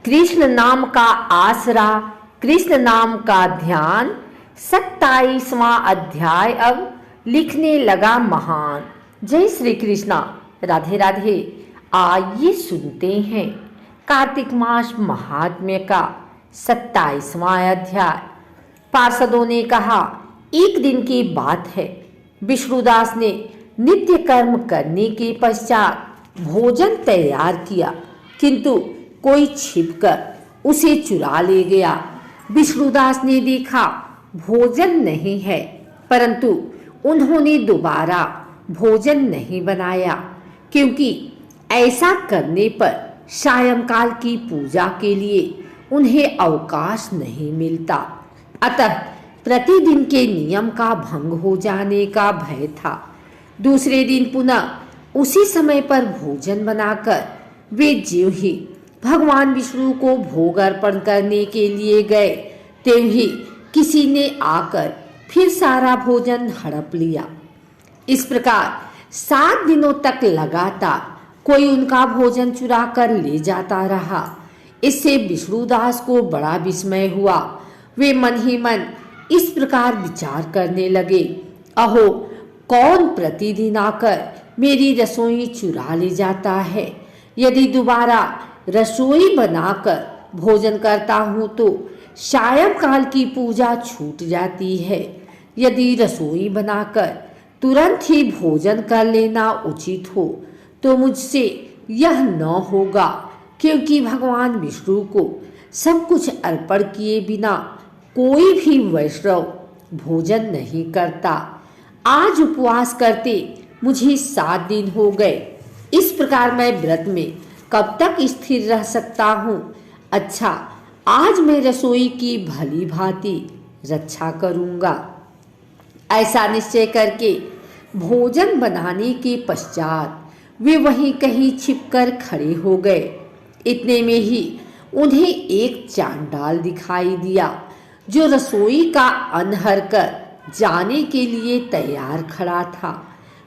कृष्ण नाम का आसरा, कृष्ण नाम का ध्यान। 27वां अध्याय अब लिखने लगा महान। जय श्री कृष्णा, राधे राधे। आइए सुनते हैं कार्तिक मास महात्म्य का 27वां अध्याय। पार्षदों ने कहा, एक दिन की बात है, विष्णुदास ने नित्य कर्म करने के पश्चात भोजन तैयार किया, किंतु कोई छिपकर उसे चुरा ले गया। विष्णुदास ने देखा भोजन नहीं है, परंतु उन्होंने दोबारा भोजन नहीं बनाया, क्योंकि ऐसा करने पर सायंकाल की पूजा के लिए उन्हें अवकाश नहीं मिलता। अतः प्रतिदिन के नियम का भंग हो जाने का भय था। दूसरे दिन पुनः उसी समय पर भोजन बनाकर वे ज्यों ही भगवान विष्णु को भोग अर्पण करने के लिए गए, त्यों ही किसी ने आकर फिर सारा भोजन हड़प लिया। इस प्रकार 7 दिनों तक लगातार कोई उनका भोजन चुरा कर ले जाता रहा। इससे विष्णुदास को बड़ा विस्मय हुआ। वे मन ही मन इस प्रकार विचार करने लगे, अहो, कौन प्रतिदिन आकर मेरी रसोई चुरा ले जाता है? यदि दोबारा रसोई बनाकर भोजन करता हूँ तो सायंकाल की पूजा छूट जाती है। यदि रसोई बनाकर तुरंत ही भोजन कर लेना उचित हो तो मुझसे यह न होगा, क्योंकि भगवान विष्णु को सब कुछ अर्पण किए बिना कोई भी वैष्णव भोजन नहीं करता। आज उपवास करते मुझे 7 दिन हो गए। इस प्रकार मैं व्रत में कब तक स्थिर रह सकता हूँ? अच्छा, आज मैं रसोई की भली भांति रक्षा करूँगा। ऐसा निश्चय करके भोजन बनाने के पश्चात वे वहीं कहीं छिपकर खड़े हो गए। इतने में ही उन्हें एक चांडाल दिखाई दिया, जो रसोई का अनहर कर जाने के लिए तैयार खड़ा था।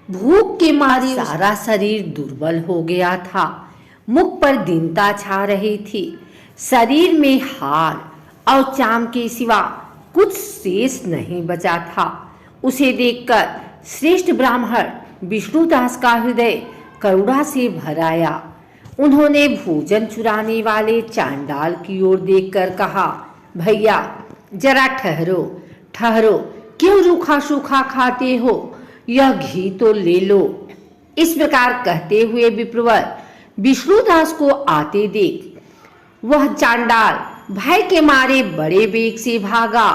भूख के मारे सारा शरीर दुर्बल हो गया था। मुख पर दीनता छा रही थी। शरीर में हाड़ और चाम के सिवा कुछ शेष नहीं बचा था। उसे देखकर श्रेष्ठ ब्राह्मण विष्णुदास का हृदय करुणा से भर आया। उन्होंने भोजन चुराने वाले चांडाल की ओर देखकर कहा, भैया जरा ठहरो ठहरो, क्यों रूखा सूखा खाते हो? यह घी तो ले लो। इस प्रकार कहते हुए विप्रवर विष्णुदास को आते देख वह चांडाल भय के मारे बड़े वेग से भागा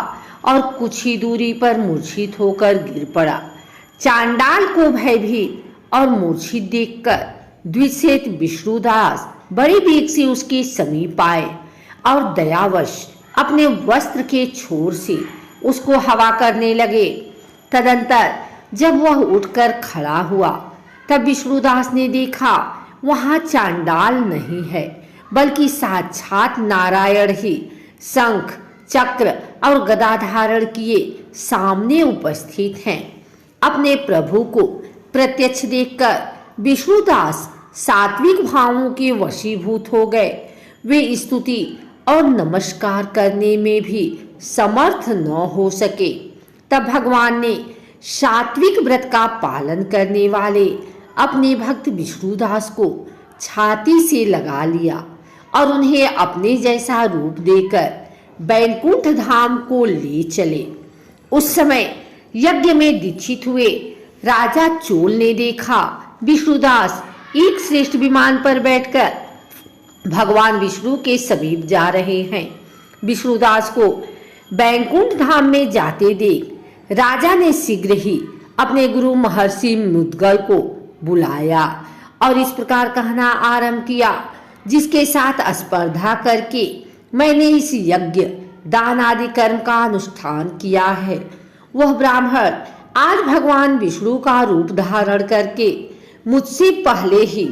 और कुछ ही दूरी पर मूर्छित होकर गिर पड़ा। चांडाल को भयभीत और मूर्छित देखकर द्विषेत विष्णुदास बड़े वेग से उसके समीप आए और दयावश अपने वस्त्र के छोर से उसको हवा करने लगे। तदंतर जब वह उठकर खड़ा हुआ तब विष्णुदास ने देखा वहां चांडाल नहीं है, बल्कि साक्षात नारायण ही शंख चक्र और गदा धारण किए सामने उपस्थित हैं। अपने प्रभु को प्रत्यक्ष देखकर विष्णुदास सात्विक भावों के वशीभूत हो गए। वे स्तुति और नमस्कार करने में भी समर्थ न हो सके। तब भगवान ने सात्विक व्रत का पालन करने वाले अपने भक्त विष्णुदास को छाती से लगा लिया और उन्हें अपने जैसा रूप देकर बैकुंठ धाम को ले चले। उस समय यज्ञ में दीक्षित हुए राजा चोल ने देखा विष्णुदास एक श्रेष्ठ विमान पर बैठकर भगवान विष्णु के समीप जा रहे हैं। विष्णुदास को बैकुंठ धाम में जाते देख राजा ने शीघ्र ही अपने गुरु महर्षि मुद्गल को बुलाया और इस प्रकार कहना आरंभ किया, जिसके साथ स्पर्धा करके मैंने इस यज्ञ दान आदि कर्म का अनुष्ठान किया है, वह ब्राह्मण आज भगवान विष्णु का रूप धारण करके मुझसे पहले ही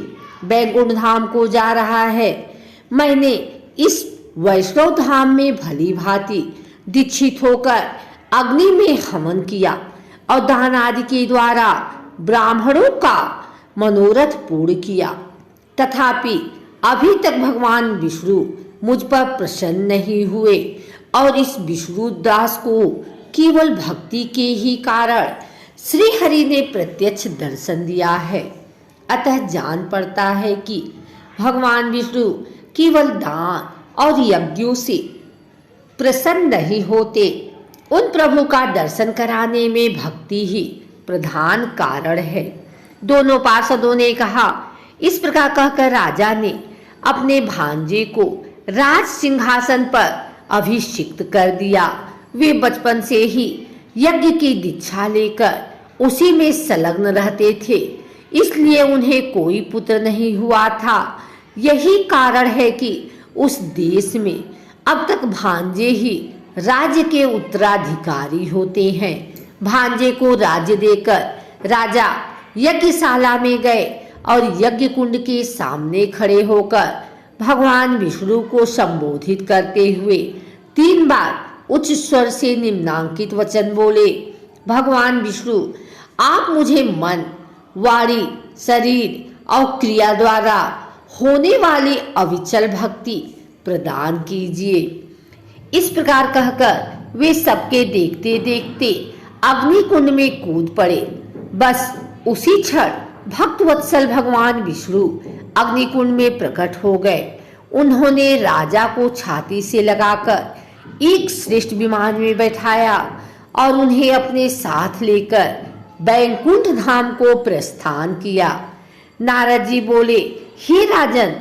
बैकुंठ धाम को जा रहा है। मैंने इस वैष्णव धाम में भली भांति दीक्षित होकर अग्नि में हवन किया और दान आदि के द्वारा ब्राह्मणों का मनोरथ पूर्ण किया। तथापि अभी तक भगवान विष्णु मुझ पर प्रसन्न नहीं हुए और इस विष्णुदास को केवल भक्ति के ही कारण श्री हरि ने प्रत्यक्ष दर्शन दिया है। अतः जान पड़ता है कि भगवान विष्णु केवल दान और यज्ञों से प्रसन्न नहीं होते। उन प्रभु का दर्शन कराने में भक्ति ही प्रधान कारण है। दोनों पार्षदों ने कहा। इस प्रकार कहकर राजा ने अपने भांजे को राज सिंहासन पर अभिषिक्त कर दिया। वे बचपन से ही यज्ञ की दीक्षा लेकर उसी में संलग्न रहते थे, इसलिए उन्हें कोई पुत्र नहीं हुआ था। यही कारण है कि उस देश में अब तक भांजे ही राज्य के उत्तराधिकारी होते हैं। भांजे को राज्य देकर राजा यज्ञशाला में गए और यज्ञ कुंड के सामने खड़े होकर भगवान विष्णु को संबोधित करते हुए 3 बार उच्च स्वर से निम्नांकित वचन बोले। भगवान विष्णु, आप मुझे मन, वाणी, शरीर और क्रिया द्वारा होने वाली अविचल भक्ति प्रदान कीजिए। इस प्रकार कहकर वे सबके देखते देखते अग्निकुंड में कूद पड़े। बस उसी क्षण भक्त वत्सल भगवान विष्णु अग्निकुंड में प्रकट हो गए। उन्होंने राजा को छाती से लगाकर एक श्रेष्ठ विमान में बैठाया और उन्हें अपने साथ लेकर बैकुंठ धाम को प्रस्थान किया। नारद जी बोले, हे राजन,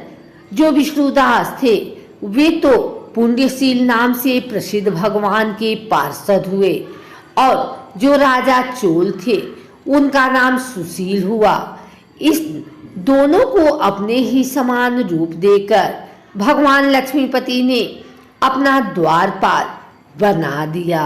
जो विष्णुदास थे वे तो पुण्यशील नाम से प्रसिद्ध भगवान के पार्षद हुए और जो राजा चोल थे उनका नाम सुशील हुआ। इस दोनों को अपने ही समान रूप देकर भगवान लक्ष्मीपति ने अपना द्वारपाल बना दिया।